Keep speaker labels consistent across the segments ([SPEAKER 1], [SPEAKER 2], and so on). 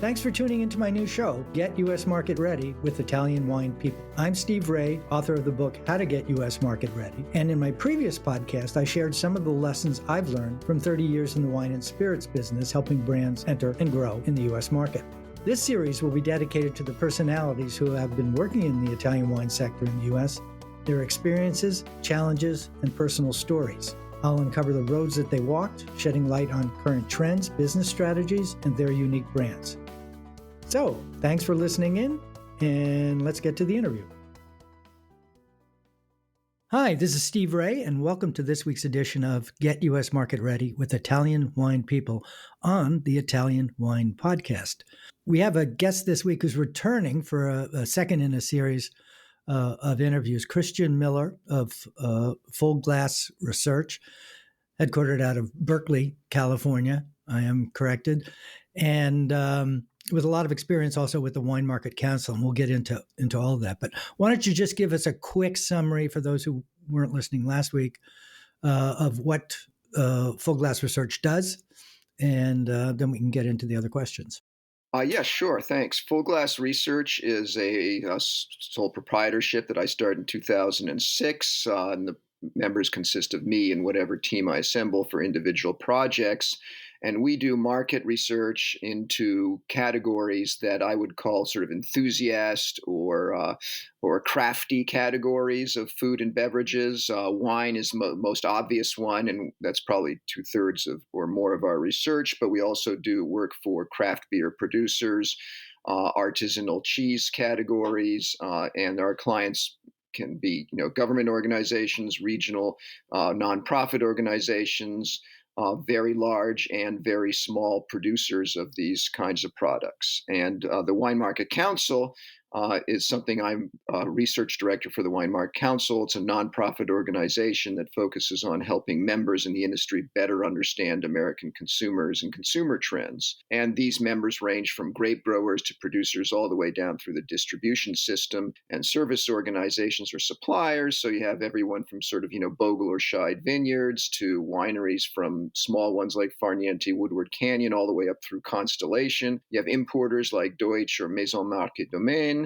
[SPEAKER 1] Thanks for tuning into my new show, Get U.S. Market Ready with Italian Wine People. I'm Steve Raye, author of the book, How to Get U.S. Market Ready. And in my previous podcast, I shared some of the lessons I've learned from 30 years in the wine and spirits business, helping brands enter and grow in the U.S. market. This series will be dedicated to the personalities who have been working in the Italian wine sector in the U.S., their experiences, challenges, and personal stories. I'll uncover the roads that they walked, shedding light on current trends, business strategies, and their unique brands. So, thanks for listening in, and let's get to the interview. Hi, this is Steve Raye, and welcome to this week's edition of Get U.S. Market Ready with Italian Wine People on the Italian Wine Podcast. We have a guest this week who's returning for a second in a series of interviews, Christian Miller of Full Glass Research, headquartered out of Berkeley, California. I am corrected. And with a lot of experience also with the Wine Market Council, and we'll get into all of that. But why don't you just give us a quick summary for those who weren't listening last week of what Full Glass Research does, and then we can get into the other questions.
[SPEAKER 2] Yeah, sure. Thanks. Full Glass Research is a sole proprietorship that I started in 2006. And the members consist of me and whatever team I assemble for individual projects. And we do market research into categories that I would call sort of enthusiast or crafty categories of food and beverages. Wine is most obvious one, and that's probably 2/3 of or more of our research. But we also do work for craft beer producers, artisanal cheese categories, and our clients can be, government organizations, regional nonprofit organizations, very large and very small producers of these kinds of products. And the Wine Market Council is something I'm research director for the Wine Market Council. It's a nonprofit organization that focuses on helping members in the industry better understand American consumers and consumer trends. And these members range from grape growers to producers all the way down through the distribution system and service organizations or suppliers. So you have everyone from sort of, Bogle or Scheid vineyards to wineries from small ones like Farniente, Woodward Canyon, all the way up through Constellation. You have importers like Deutsch or Maison Marque Domaine,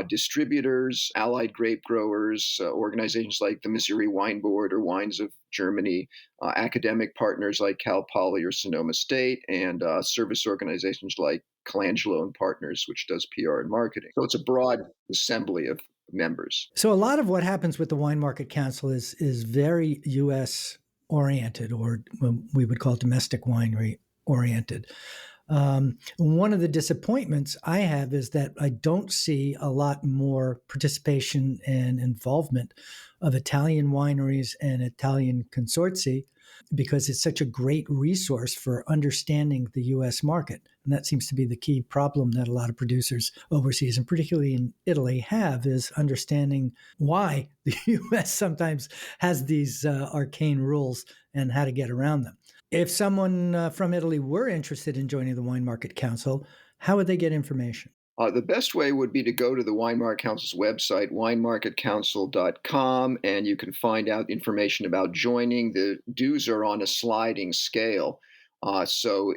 [SPEAKER 2] distributors, allied grape growers, organizations like the Missouri Wine Board or Wines of Germany, academic partners like Cal Poly or Sonoma State, and service organizations like Colangelo and Partners, which does PR and marketing. So it's a broad assembly of members.
[SPEAKER 1] So a lot of what happens with the Wine Market Council is very U.S. oriented, or we would call domestic winery oriented. One of the disappointments I have is that I don't see a lot more participation and involvement of Italian wineries and Italian consortia, because it's such a great resource for understanding the U.S. market. And that seems to be the key problem that a lot of producers overseas, and particularly in Italy, have, is understanding why the U.S. sometimes has these arcane rules and how to get around them. If someone from Italy were interested in joining the Wine Market Council, how would they get information?
[SPEAKER 2] The best way would be to go to the Wine Market Council's website, winemarketcouncil.com, and you can find out information about joining. The dues are on a sliding scale. So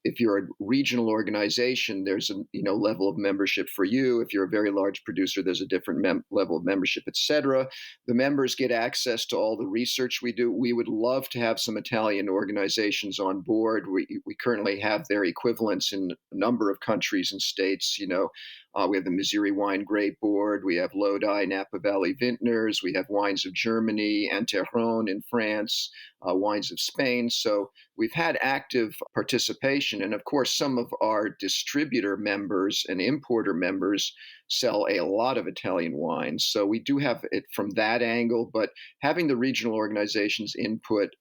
[SPEAKER 2] if you're a regional organization, there's a level of membership for you. If you're a very large producer, there's a different level of membership, et cetera. The members get access to all the research we do. We would love to have some Italian organizations on board. We currently have their equivalents in a number of countries and states. We have the Missouri Wine Grape Board. We have Lodi, Napa Valley Vintners. We have Wines of Germany, Interron in France, Wines of Spain. So we've had active participation. And of course, some of our distributor members and importer members sell a lot of Italian wines. So we do have it from that angle, but having the regional organizations input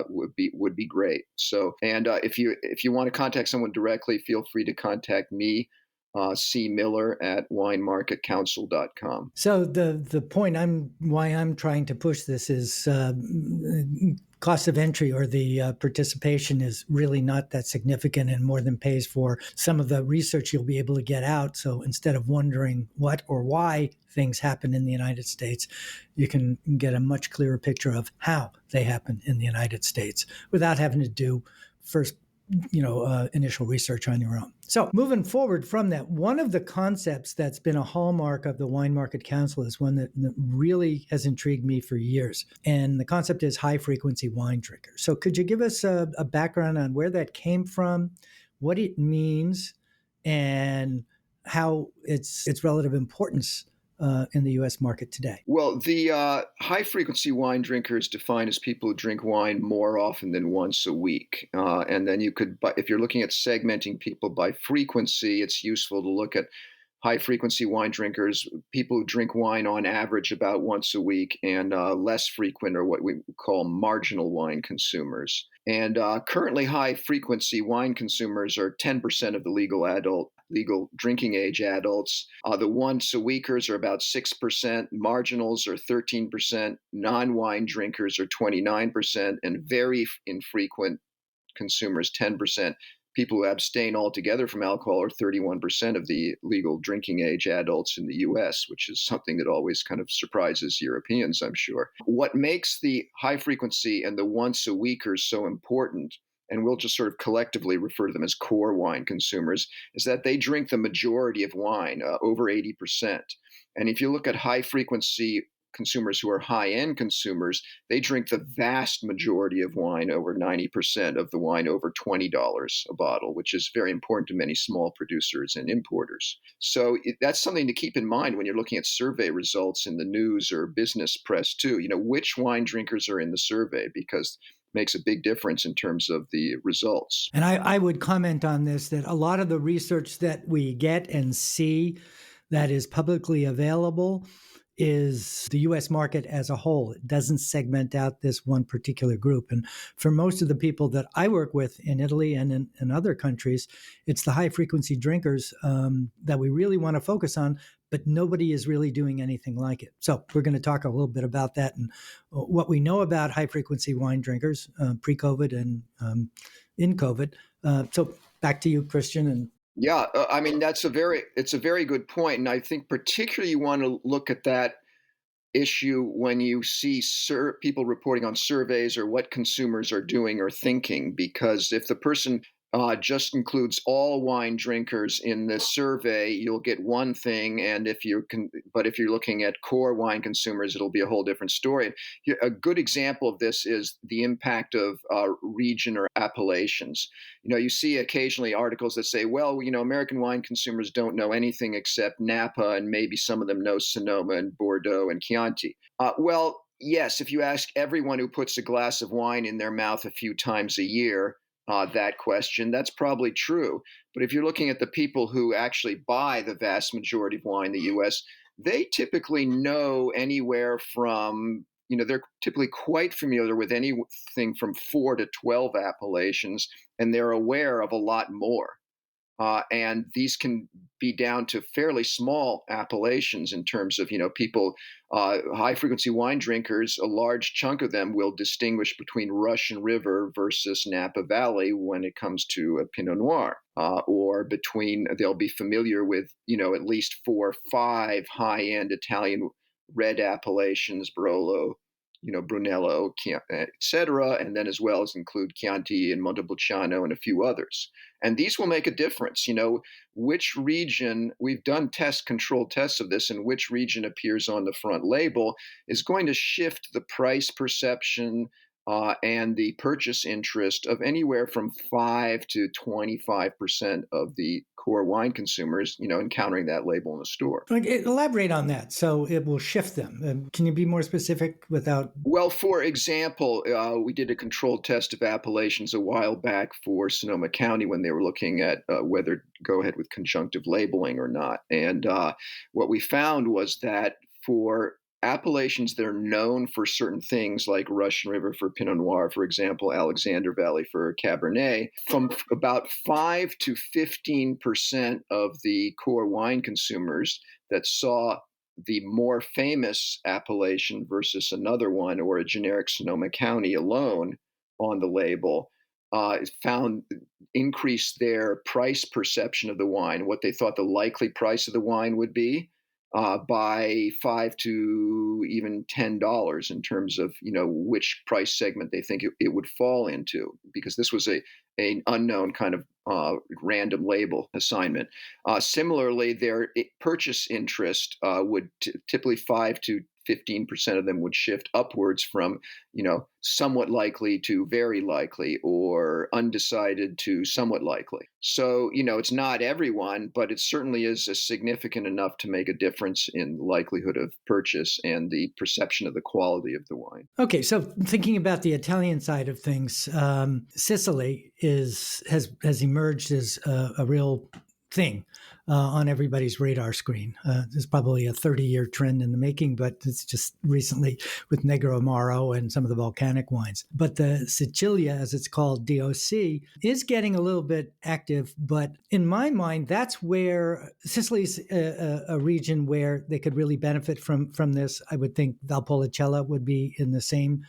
[SPEAKER 2] would be great. So, and if you want to contact someone directly, feel free to contact me. C. Miller at winemarketcouncil.com.
[SPEAKER 1] So the point why I'm trying to push this is cost of entry, or the participation, is really not that significant and more than pays for some of the research you'll be able to get out. So instead of wondering what or why things happen in the United States, you can get a much clearer picture of how they happen in the United States without having to do first initial research on your own. So moving forward from that, one of the concepts that's been a hallmark of the Wine Market Council is one that really has intrigued me for years. And the concept is high frequency wine drinkers. So could you give us a background on where that came from, what it means, and how its relative importance in the U.S. market today?
[SPEAKER 2] Well, the high frequency wine drinker is defined as people who drink wine more often than once a week. And then you could, if you're looking at segmenting people by frequency, it's useful to look at high frequency wine drinkers, people who drink wine on average about once a week, and less frequent or what we call marginal wine consumers. And currently, high frequency wine consumers are 10% of the legal drinking age adults. The once a weekers are about 6%, marginals are 13%, non-wine drinkers are 29%, and very infrequent consumers 10%. People who abstain altogether from alcohol are 31% of the legal drinking age adults in the US, which is something that always kind of surprises Europeans, I'm sure. What makes the high frequency and the once a weekers so important, and we'll just sort of collectively refer to them as core wine consumers, is that they drink the majority of wine, over 80%. And if you look at high frequency consumers who are high-end consumers, they drink the vast majority of wine, over 90% of the wine over $20 a bottle, which is very important to many small producers and importers. So that's something to keep in mind when you're looking at survey results in the news or business press too. Which wine drinkers are in the survey, because it makes a big difference in terms of the results.
[SPEAKER 1] And I would comment on this, that a lot of the research that we get and see that is publicly available is the U.S. market as a whole. It doesn't segment out this one particular group. And for most of the people that I work with in Italy and in other countries, it's the high frequency drinkers that we really want to focus on, but nobody is really doing anything like it. So we're going to talk a little bit about that and what we know about high frequency wine drinkers pre-COVID and in COVID. So back to you, Christian. And
[SPEAKER 2] yeah, I mean, it's a very good point. And I think particularly you want to look at that issue when you see people reporting on surveys or what consumers are doing or thinking, because if the person just includes all wine drinkers in the survey, you'll get one thing, and if you're looking at core wine consumers, it'll be a whole different story. A good example of this is the impact of region or appellations. You see occasionally articles that say, well, American wine consumers don't know anything except Napa, and maybe some of them know Sonoma and Bordeaux and Chianti. Well, yes, if you ask everyone who puts a glass of wine in their mouth a few times a year, that question, that's probably true. But if you're looking at the people who actually buy the vast majority of wine in the U.S., they typically know anywhere from, they're typically quite familiar with anything from 4 to 12 appellations, and they're aware of a lot more. And these can be down to fairly small appellations in terms of, people, high frequency wine drinkers, a large chunk of them will distinguish between Russian River versus Napa Valley when it comes to a Pinot Noir, or they'll be familiar with, at least 4 or 5 high-end Italian red appellations, Barolo, Brunello, et cetera, and then as well as include Chianti and Montepulciano and a few others. And these will make a difference. Which region, we've done controlled tests of this, and which region appears on the front label is going to shift the price perception and the purchase interest of anywhere from 5 to 25% of the core wine consumers, encountering that label in the store.
[SPEAKER 1] Elaborate on that. So it will shift them. Can you be more specific without?
[SPEAKER 2] Well, for example, we did a controlled test of appellations a while back for Sonoma County when they were looking at whether to go ahead with conjunctive labeling or not. And what we found was that for appellations that are known for certain things, like Russian River for Pinot Noir, for example, Alexander Valley for Cabernet, from about 5 to 15% of the core wine consumers that saw the more famous appellation versus another one, or a generic Sonoma County alone on the label, found increased their price perception of the wine, what they thought the likely price of the wine would be, by $5 to even $10 in terms of which price segment they think it would fall into, because this was an unknown kind of random label assignment. Similarly, their purchase interest would typically 5 to 15% of them would shift upwards from somewhat likely to very likely, or undecided to somewhat likely. So it's not everyone, but it certainly is a significant enough to make a difference in the likelihood of purchase and the perception of the quality of the wine.
[SPEAKER 1] Okay, so thinking about the Italian side of things, Sicily has emerged as a real thing on everybody's radar screen. There's probably a 30-year trend in the making, but it's just recently with Negro Amaro and some of the volcanic wines. But the Sicilia, as it's called, DOC, is getting a little bit active. But in my mind, that's where Sicily's a region where they could really benefit from this. I would think Valpolicella would be in the same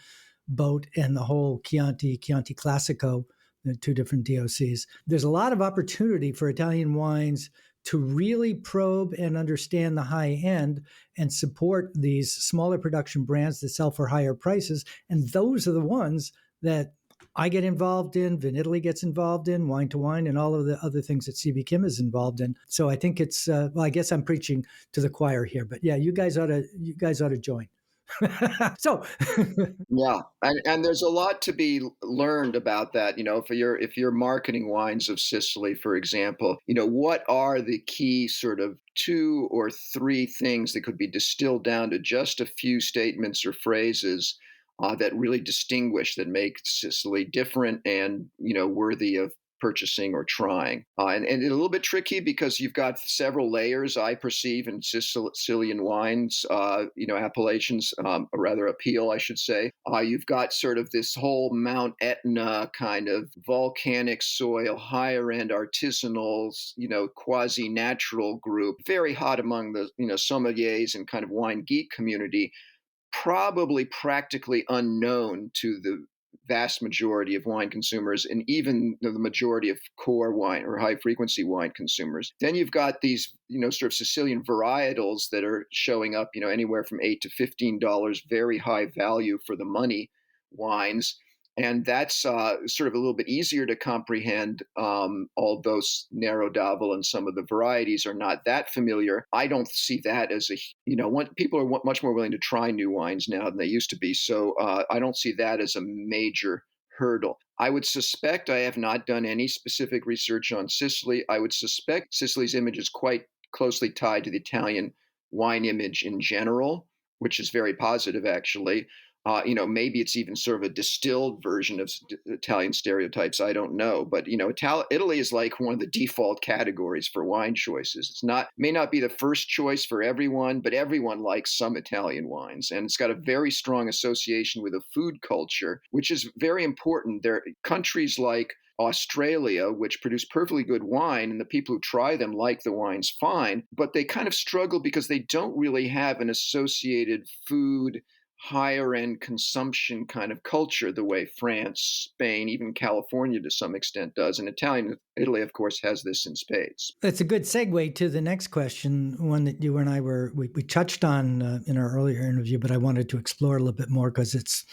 [SPEAKER 1] boat, and the whole Chianti Classico, the two different DOCs. There's a lot of opportunity for Italian wines to really probe and understand the high end and support these smaller production brands that sell for higher prices. And those are the ones that I get involved in, Vin Italy gets involved in, Wine to Wine, and all of the other things that CB Kim is involved in. So I think it's, well, I guess I'm preaching to the choir here, but yeah, you guys ought to join. So
[SPEAKER 2] Yeah, and there's a lot to be learned about that. If you're marketing wines of Sicily, for example, what are the key sort of 2 or 3 things that could be distilled down to just a few statements or phrases that really distinguish, that make Sicily different and worthy of purchasing or trying. And it's a little bit tricky because you've got several layers, I perceive, in Sicilian wines, appellations, or rather appeal, I should say. You've got sort of this whole Mount Etna kind of volcanic soil, higher end artisanal, quasi natural group, very hot among the, sommeliers and kind of wine geek community, probably practically unknown to the vast majority of wine consumers, and even the majority of core wine or high frequency wine consumers. Then you've got these, sort of Sicilian varietals that are showing up, anywhere from $8 to $15, very high value for the money wines. And that's sort of a little bit easier to comprehend, although Nero d'Avola and some of the varieties are not that familiar. I don't see that as people are much more willing to try new wines now than they used to be. So I don't see that as a major hurdle. I would suspect, I have not done any specific research on Sicily, I would suspect Sicily's image is quite closely tied to the Italian wine image in general, which is very positive, actually. Maybe it's even sort of a distilled version of Italian stereotypes. I don't know, but Italy is like one of the default categories for wine choices. May not be the first choice for everyone, but everyone likes some Italian wines, and it's got a very strong association with a food culture, which is very important. There are countries like Australia, which produce perfectly good wine, and the people who try them like the wines fine, but they kind of struggle because they don't really have an associated food, higher end consumption kind of culture the way France, Spain, even California to some extent does. And Italy, of course, has this in spades.
[SPEAKER 1] that's a good segue to the next question, one that you and I we touched on in our earlier interview, but I wanted to explore a little bit more because it's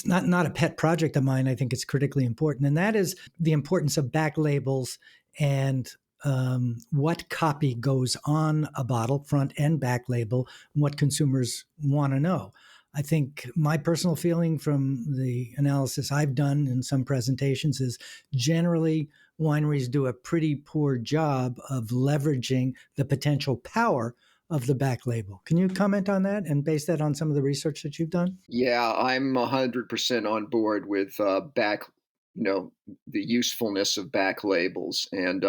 [SPEAKER 1] not a pet project of mine. I think it's critically important, and that is the importance of back labels and what copy goes on a bottle, front and back label, and what consumers want to know. I think my personal feeling from the analysis I've done in some presentations is generally wineries do a pretty poor job of leveraging the potential power of the back label. Can you comment on that and base that on some of the research that you've done?
[SPEAKER 2] Yeah, I'm 100% on board with the usefulness of back labels. And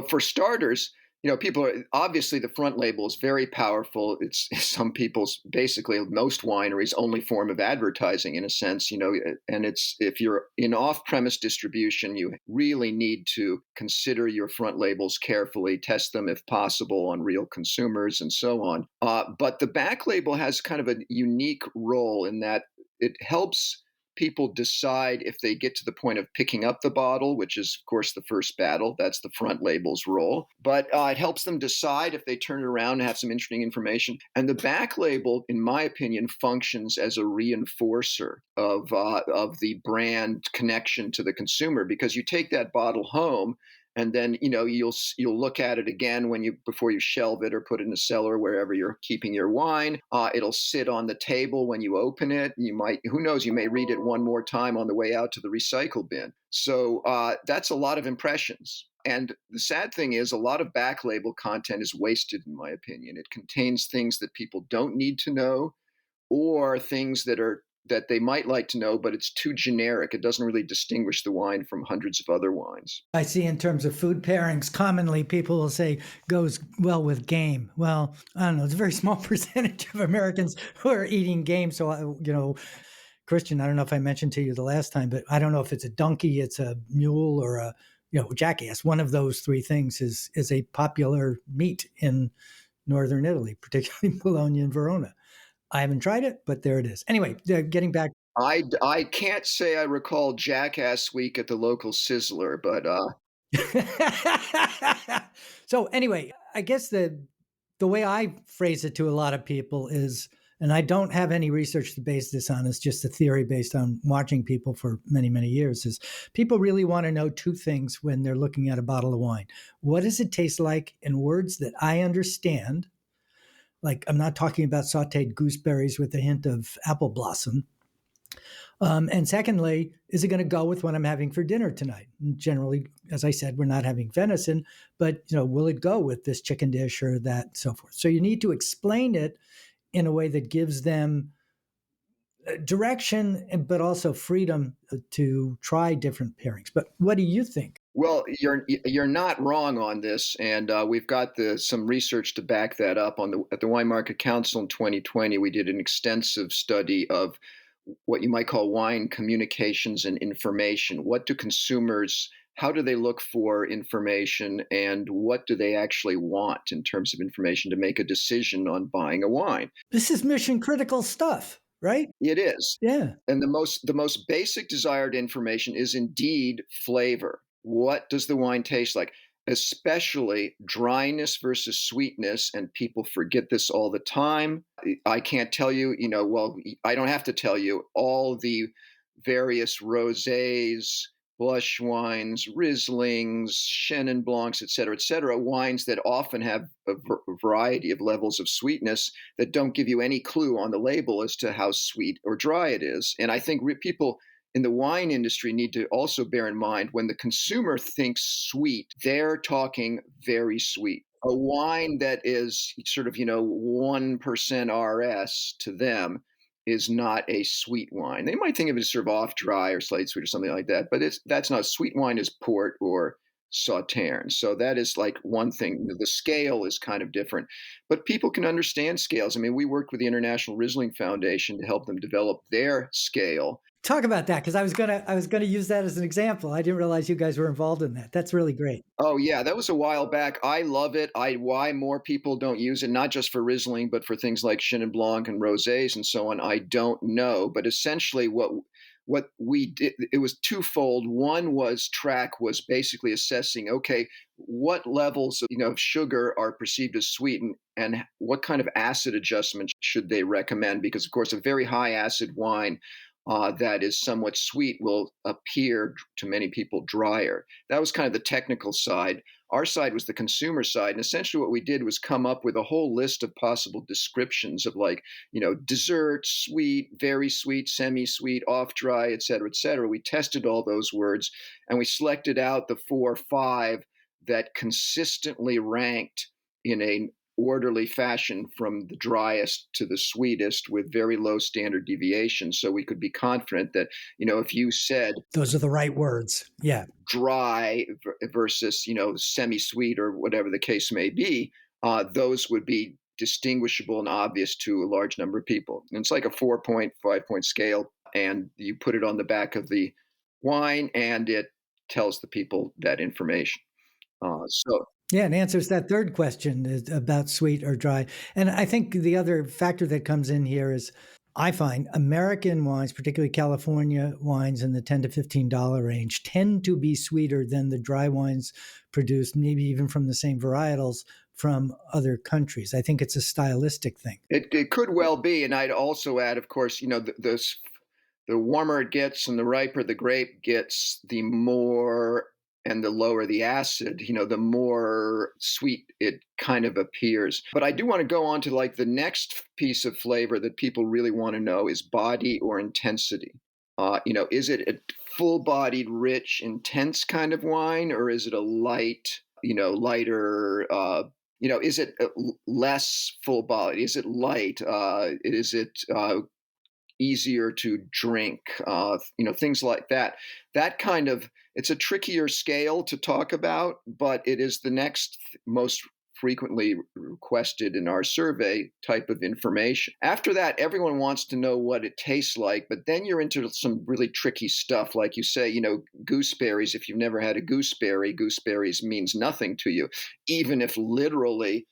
[SPEAKER 2] for starters, people are obviously, the front label is very powerful. It's some people's, basically most wineries' only form of advertising in a sense, and if you're in off-premise distribution, you really need to consider your front labels carefully, test them if possible on real consumers and so on. But the back label has kind of a unique role in that it helps people decide if they get to the point of picking up the bottle, which is, of course, the first battle. That's the front label's role. But it helps them decide if they turn it around and have some interesting information. And the back label, in my opinion, functions as a reinforcer of the brand connection to the consumer, because you take that bottle home, and then you'll look at it again when you before you shelve it or put it in a cellar wherever you're keeping your wine. It'll sit on the table when you open it. You might, who knows, you may read it one more time on the way out to the recycle bin. So that's a lot of impressions. And the sad thing is, a lot of back label content is wasted, in my opinion. It contains things that people don't need to know, or things that they might like to know, but it's too generic. It doesn't really distinguish the wine from hundreds of other wines.
[SPEAKER 1] I see in terms of food pairings, commonly people will say goes well with game. Well, I don't know. It's a very small percentage of Americans who are eating game. So, Christian, I don't know if I mentioned to you the last time, but I don't know if it's a donkey, it's a mule, or a jackass. One of those three things is a popular meat in northern Italy, particularly Bologna and Verona. I haven't tried it, but there it is. Anyway, getting back.
[SPEAKER 2] I can't say I recall Jackass Week at the local Sizzler, but
[SPEAKER 1] So anyway, I guess the way I phrase it to a lot of people is, and I don't have any research to base this on, it's just a theory based on watching people for many, many years, is people really want to know two things when they're looking at a bottle of wine. What does it taste like in words that I understand? Like, I'm not talking about sauteed gooseberries with a hint of apple blossom. And secondly, is it going to go with what I'm having for dinner tonight? And generally, as I said, we're not having venison, but will it go with this chicken dish or that, so forth? So you need to explain it in a way that gives them direction, but also freedom to try different pairings. But what do you think?
[SPEAKER 2] well, you're not wrong on this, and we've got some research to back that up. At the Wine Market Council in 2020, we did an extensive study of what you might call wine communications and information. What do consumers, how do they look for information, and what do they actually want in terms of information to make a decision on buying a wine?
[SPEAKER 1] This is mission critical stuff, right?
[SPEAKER 2] It is.
[SPEAKER 1] Yeah.
[SPEAKER 2] And the most basic desired information is indeed flavor. What does the wine taste like? Especially dryness versus sweetness, and people forget this all the time. I can't tell you, well, I don't have to tell you all the various rosés, blush wines, Rieslings, Chenin Blancs, et cetera, wines that often have a variety of levels of sweetness that don't give you any clue on the label as to how sweet or dry it is. And I think people in the wine industry need to also bear in mind, when the consumer thinks sweet, they're talking very sweet. A wine that is sort of, 1% RS to them is not a sweet wine. They might think of it as sort of off dry or slightly sweet or something like that, but that's not. Sweet wine is port or Sauterne. So that is like one thing. The scale is kind of different, but people can understand scales. I mean, we worked with the International Riesling Foundation to help them develop their scale.
[SPEAKER 1] Talk about that, because I was gonna use that as an example. I didn't realize you guys were involved in that. That's really great.
[SPEAKER 2] Oh yeah, that was a while back. I love it. Why more people don't use it, not just for Riesling, but for things like Chenin Blanc and rosés and so on, I don't know. But essentially, what we did, it was twofold. One was track was basically assessing, okay, what levels of sugar are perceived as sweet, and what kind of acid adjustment should they recommend? Because of course, a very high acid wine that is somewhat sweet will appear to many people drier. That was kind of the technical side. Our side was the consumer side. And essentially what we did was come up with a whole list of possible descriptions of, like, dessert, sweet, very sweet, semi-sweet, off-dry, et cetera, et cetera. We tested all those words, and we selected out the 4 or 5 that consistently ranked in a orderly fashion from the driest to the sweetest, with very low standard deviation. So we could be confident that, if you said
[SPEAKER 1] Those are the right words. Yeah.
[SPEAKER 2] dry versus, semi-sweet or whatever the case may be, those would be distinguishable and obvious to a large number of people. And it's like a 4-point, 5-point scale, and you put it on the back of the wine, and it tells the people that information. So
[SPEAKER 1] Yeah, and answers that third question is about sweet or dry. And I think the other factor that comes in here is I find American wines, particularly California wines in the $10 to $15 range, tend to be sweeter than the dry wines produced, maybe even from the same varietals from other countries. I think it's a stylistic thing.
[SPEAKER 2] It could well be, and I'd also add, of course, the warmer it gets and the riper the grape gets, the more and the lower the acid, the more sweet it kind of appears. But I do want to go on to like the next piece of flavor that people really want to know is body or intensity. Is it a full-bodied, rich, intense kind of wine, or is it a light, lighter? Is it less full-bodied? Is it light? Is it easier to drink, things like that. That kind of, it's a trickier scale to talk about, but it is the next most frequently requested in our survey type of information. After that, everyone wants to know what it tastes like, but then you're into some really tricky stuff. Like you say, gooseberries, if you've never had a gooseberry, gooseberries means nothing to you, even if literally,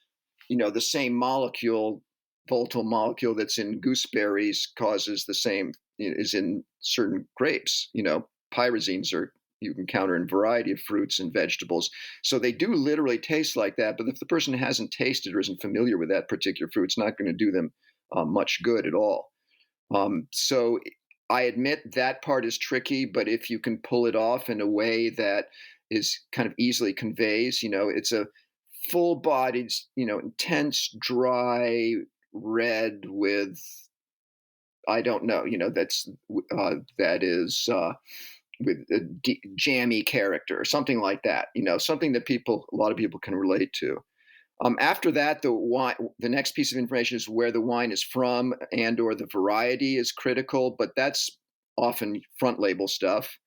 [SPEAKER 2] the same volatile molecule that's in gooseberries causes the same is in certain grapes. Pyrazines are you can encounter in a variety of fruits and vegetables. So they do literally taste like that. But if the person hasn't tasted or isn't familiar with that particular fruit, it's not going to do them much good at all. So I admit that part is tricky, but if you can pull it off in a way that is kind of easily conveys, it's a full-bodied, intense, dry, red with I don't know, that is with a jammy character or something like that. Something that a lot of people can relate to. After that, the next piece of information is where the wine is from and or the variety is critical, but that's often front label stuff.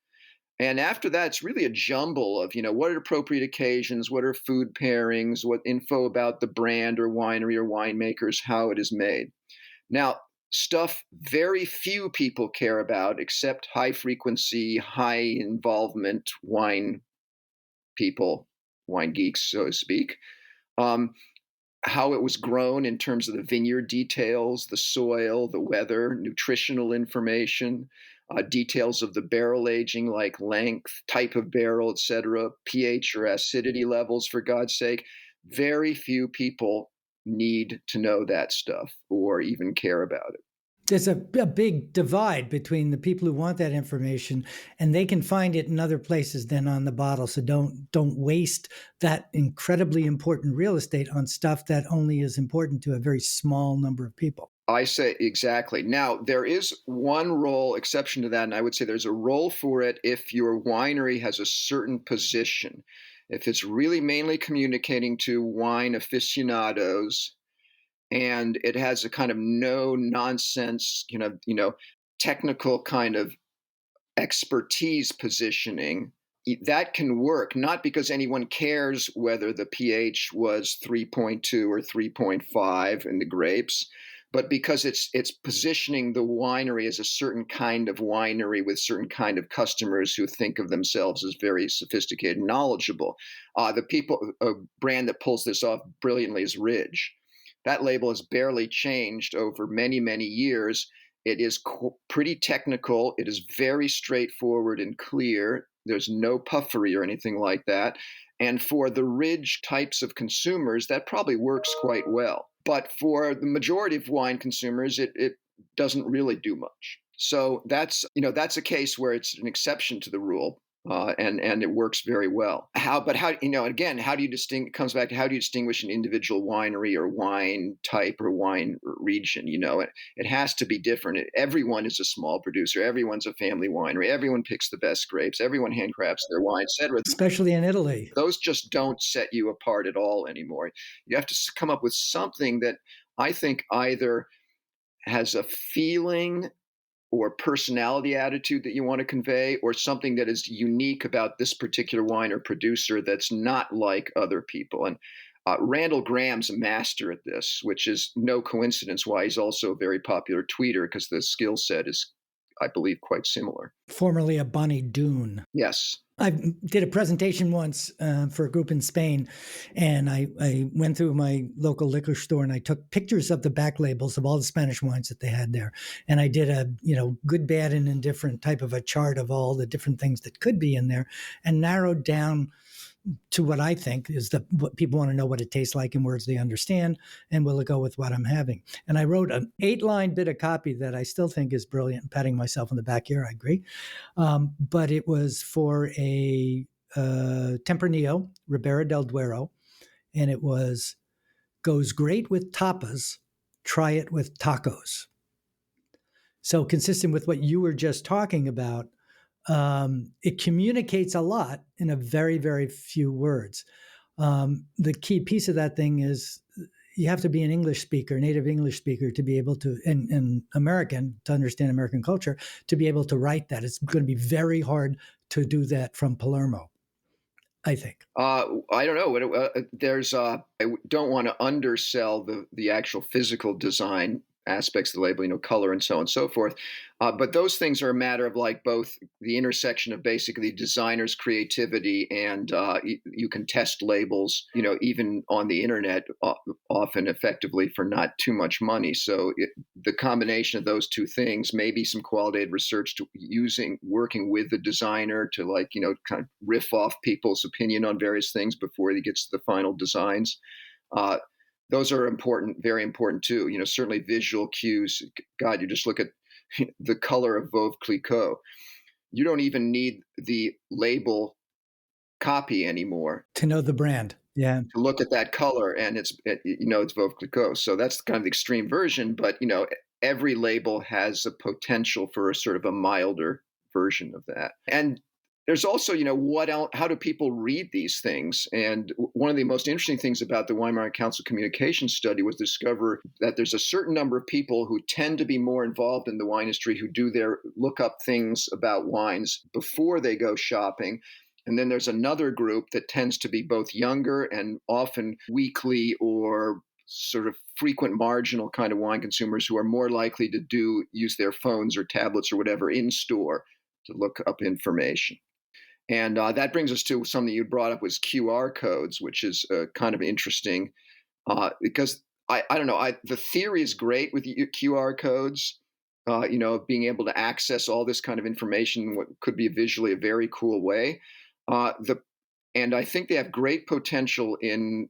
[SPEAKER 2] And after that, it's really a jumble of, what are appropriate occasions, what are food pairings, what info about the brand or winery or winemakers, how it is made. Now, stuff very few people care about except high frequency, high involvement wine people, wine geeks, so to speak. How it was grown in terms of the vineyard details, the soil, the weather, nutritional information, details of the barrel aging like length, type of barrel, etc., pH or acidity levels, for God's sake. Very few people need to know that stuff or even care about it.
[SPEAKER 1] There's a big divide between the people who want that information, and they can find it in other places than on the bottle. So don't waste that incredibly important real estate on stuff that only is important to a very small number of people.
[SPEAKER 2] I say exactly. Now, there is one exception to that, and I would say there's a role for it if your winery has a certain position. If it's really mainly communicating to wine aficionados, and it has a kind of no nonsense, technical kind of expertise positioning, that can work, not because anyone cares whether the pH was 3.2 or 3.5 in the grapes, but because it's positioning the winery as a certain kind of winery with certain kind of customers who think of themselves as very sophisticated and knowledgeable. A brand that pulls this off brilliantly is Ridge. That label has barely changed over many, many years. It is pretty technical. It is very straightforward and clear. There's no puffery or anything like that. And for the Ridge types of consumers, that probably works quite well. But for the majority of wine consumers, it doesn't really do much. So that's a case where it's an exception to the rule. And it works very well. How do you distinguish? It comes back to how do you distinguish an individual winery or wine type or wine region? It has to be different. Everyone is a small producer. Everyone's a family winery. Everyone picks the best grapes. Everyone handcrafts their wine, etc.
[SPEAKER 1] Especially in Italy.
[SPEAKER 2] Those just don't set you apart at all anymore. You have to come up with something that I think either has a feeling or personality attitude that you want to convey, or something that is unique about this particular wine or producer that's not like other people. And Randall Graham's a master at this, which is no coincidence why he's also a very popular tweeter, because the skill set is, I believe, quite similar.
[SPEAKER 1] Formerly a Bonnie Doon.
[SPEAKER 2] Yes.
[SPEAKER 1] I did a presentation once for a group in Spain, and I went through my local liquor store and I took pictures of the back labels of all the Spanish wines that they had there, and I did a good, bad, and indifferent type of a chart of all the different things that could be in there, and narrowed down to what I think is what people want to know what it tastes like in words they understand, and will it go with what I'm having? And I wrote an 8-line bit of copy that I still think is brilliant. Patting myself on the back here, I agree. But it was for a Tempranillo Ribera del Duero, and it was goes great with tapas. Try it with tacos. So consistent with what you were just talking about, it communicates a lot in a very, very few words. The key piece of that thing is you have to be an English speaker, native English speaker, to be able to, and American, to understand American culture, to be able to write that. It's going to be very hard to do that from Palermo, I think.
[SPEAKER 2] I don't know. I don't want to undersell the actual physical design aspects of the label, color and so on and so forth. But those things are a matter of like both the intersection of basically designer's creativity and you can test labels, even on the internet, often effectively for not too much money. So the combination of those two things, maybe some qualitative research to working with the designer to kind of riff off people's opinion on various things before he gets to the final designs. Those are important, very important too. Certainly visual cues. God, you just look at the color of Veuve Clicquot. You don't even need the label copy anymore
[SPEAKER 1] to know the brand. Yeah.
[SPEAKER 2] To look at that color, and it's Veuve Clicquot. So that's kind of the extreme version. But every label has a potential for a sort of a milder version of that. And there's also, how do people read these things? And one of the most interesting things about the Wine Market Council communication study was to discover that there's a certain number of people who tend to be more involved in the wine industry, who look up things about wines before they go shopping. And then there's another group that tends to be both younger and often weekly or sort of frequent marginal kind of wine consumers who are more likely to use their phones or tablets or whatever in store to look up information. And that brings us to something you brought up was QR codes, which is kind of interesting because I don't know. The theory is great with QR codes, being able to access all this kind of information in what could be visually a very cool way. And I think they have great potential in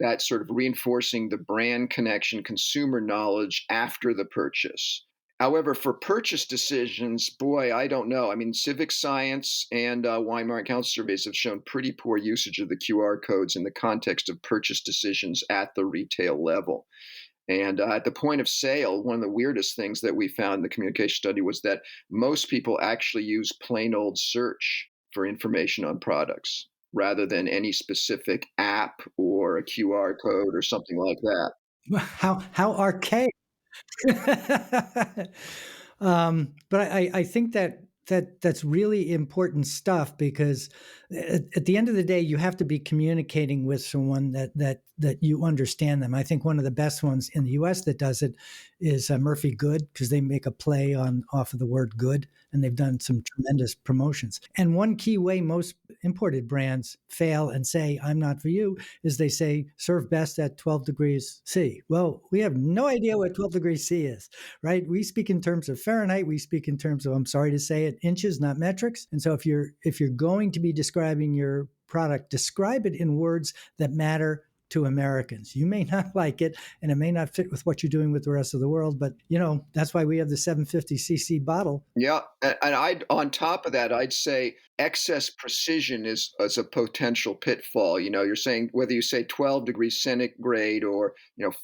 [SPEAKER 2] that sort of reinforcing the brand connection, consumer knowledge after the purchase. However, for purchase decisions, boy, I don't know. I mean, civic science and wine market council surveys have shown pretty poor usage of the QR codes in the context of purchase decisions at the retail level. And at the point of sale, one of the weirdest things that we found in the communication study was that most people actually use plain old search for information on products rather than any specific app or a QR code or something like that.
[SPEAKER 1] How archaic. But I think that's really important stuff, because at the end of the day, you have to be communicating with someone that you understand them. I think one of the best ones in the U.S. that does it is Murphy Good, because they make a play off of the word good, and they've done some tremendous promotions. And one key way most imported brands fail and say, I'm not for you, is they say, serve best at 12 degrees C. Well, we have no idea what 12 degrees C is, right? We speak in terms of Fahrenheit. We speak in terms of, I'm sorry to say it, inches, not metrics. And so if you're going to be describing your product, describe it in words that matter to Americans. You may not like it, and it may not fit with what you're doing with the rest of the world, but that's why we have the 750cc bottle.
[SPEAKER 2] Yeah, and on top of that, I'd say excess precision is a potential pitfall. You're saying whether you say 12 degrees centigrade or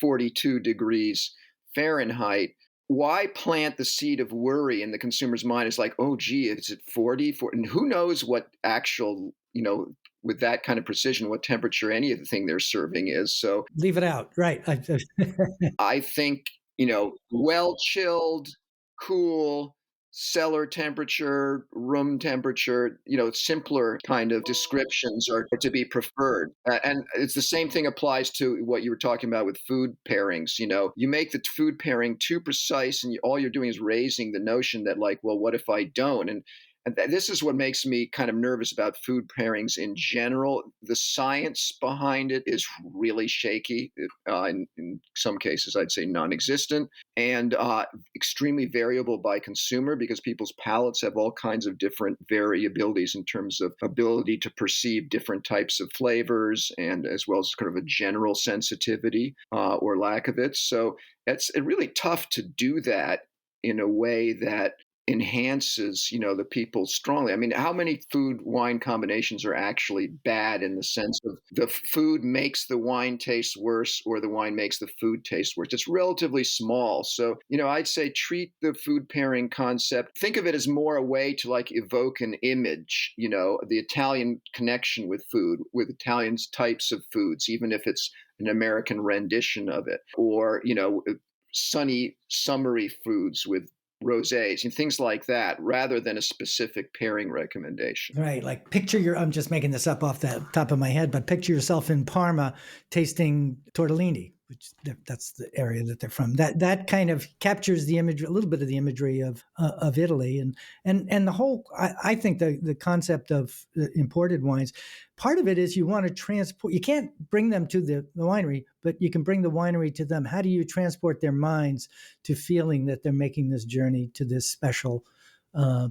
[SPEAKER 2] 42 degrees Fahrenheit. Why plant the seed of worry in the consumer's mind? It's like, oh, gee, is it 40? And who knows what actual, with that kind of precision, what temperature any of the thing they're serving is. So
[SPEAKER 1] leave it out. Right.
[SPEAKER 2] I think, well chilled, cool, cellar temperature, room temperature, simpler kind of descriptions are to be preferred. And it's the same thing applies to what you were talking about with food pairings. You make the food pairing too precise and all you're doing is raising the notion that like, well, what if I don't? And And this is what makes me kind of nervous about food pairings in general. The science behind it is really shaky. In some cases, I'd say non-existent, and extremely variable by consumer because people's palates have all kinds of different variabilities in terms of ability to perceive different types of flavors, and as well as kind of a general sensitivity or lack of it. So it's really tough to do that in a way that enhances, the people strongly. I mean, how many food wine combinations are actually bad in the sense of the food makes the wine taste worse or the wine makes the food taste worse? It's relatively small. So, I'd say treat the food pairing concept. Think of it as more a way to like evoke an image, the Italian connection with food, with Italians types of foods, even if it's an American rendition of it, or, sunny, summery foods with rosés and things like that, rather than a specific pairing recommendation.
[SPEAKER 1] Right. Like I'm just making this up off the top of my head, but picture yourself in Parma tasting tortellini, which that's the area that they're from. That kind of captures the image, a little bit of the imagery of Italy, and the whole. I think the concept of imported wines, part of it is you want to transport. You can't bring them to the winery, but you can bring the winery to them. How do you transport their minds to feeling that they're making this journey to this special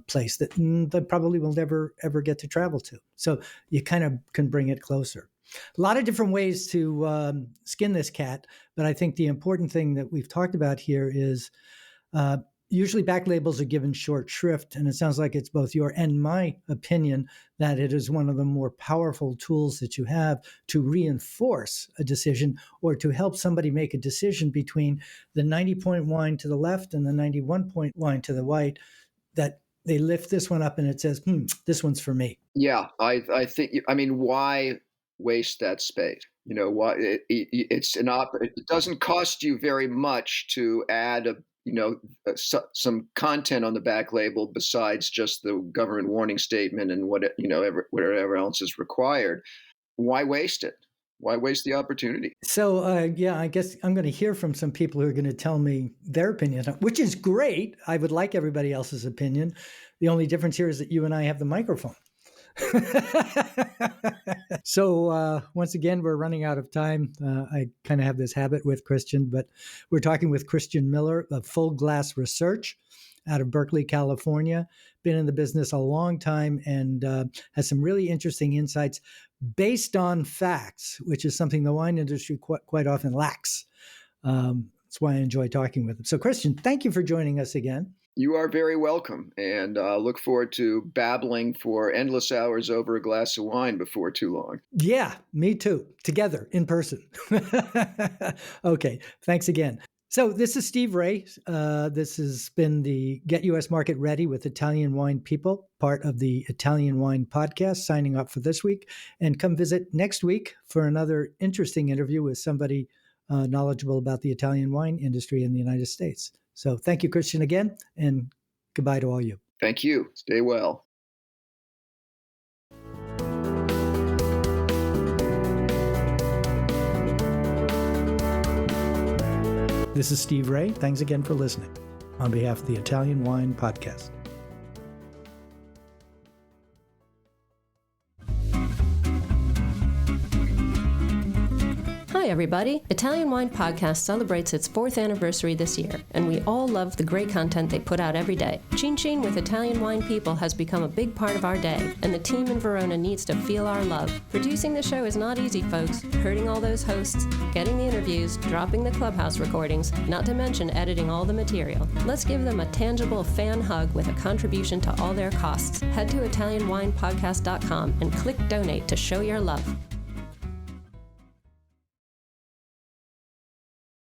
[SPEAKER 1] place that they probably will never ever get to travel to? So you kind of can bring it closer. A lot of different ways to skin this cat, but I think the important thing that we've talked about here is usually back labels are given short shrift, and it sounds like it's both your and my opinion that it is one of the more powerful tools that you have to reinforce a decision or to help somebody make a decision between the 90-point wine to the left and the 91-point wine to the right, that they lift this one up and it says, this one's for me.
[SPEAKER 2] Yeah, I think, why waste that space? Why it doesn't cost you very much to add some content on the back label besides just the government warning statement and whatever else is required. Why waste it? Why waste the opportunity?
[SPEAKER 1] So, I guess I'm going to hear from some people who are going to tell me their opinion, which is great. I would like everybody else's opinion. The only difference here is that you and I have the microphone. So once again, we're running out of time. I kind of have this habit with Christian, but we're talking with Christian Miller of Full Glass Research out of Berkeley, California. Been in the business a long time and has some really interesting insights based on facts, which is something the wine industry quite often lacks. That's why I enjoy talking with him. So Christian, thank you for joining us again.
[SPEAKER 2] You are very welcome, and look forward to babbling for endless hours over a glass of wine before too long.
[SPEAKER 1] Yeah, me too. Together, in person. Okay, thanks again. So this is Steve Raye. This has been the Get U.S. Market Ready with Italian Wine People, part of the Italian Wine Podcast, signing up for this week. And come visit next week for another interesting interview with somebody knowledgeable about the Italian wine industry in the United States. So thank you, Christian, again, and goodbye to all you.
[SPEAKER 2] Thank you. Stay well.
[SPEAKER 1] This is Steve Raye. Thanks again for listening on behalf of the Italian Wine Podcast.
[SPEAKER 3] Hi, everybody. Italian Wine Podcast celebrates its 4th anniversary this year, and we all love the great content they put out every day. Chin Chin with Italian Wine People has become a big part of our day, and the team in Verona needs to feel our love. Producing the show is not easy, folks. Herding all those hosts, getting the interviews, dropping the Clubhouse recordings, not to mention editing all the material. Let's give them a tangible fan hug with a contribution to all their costs. Head to ItalianWinePodcast.com and click donate to show your love.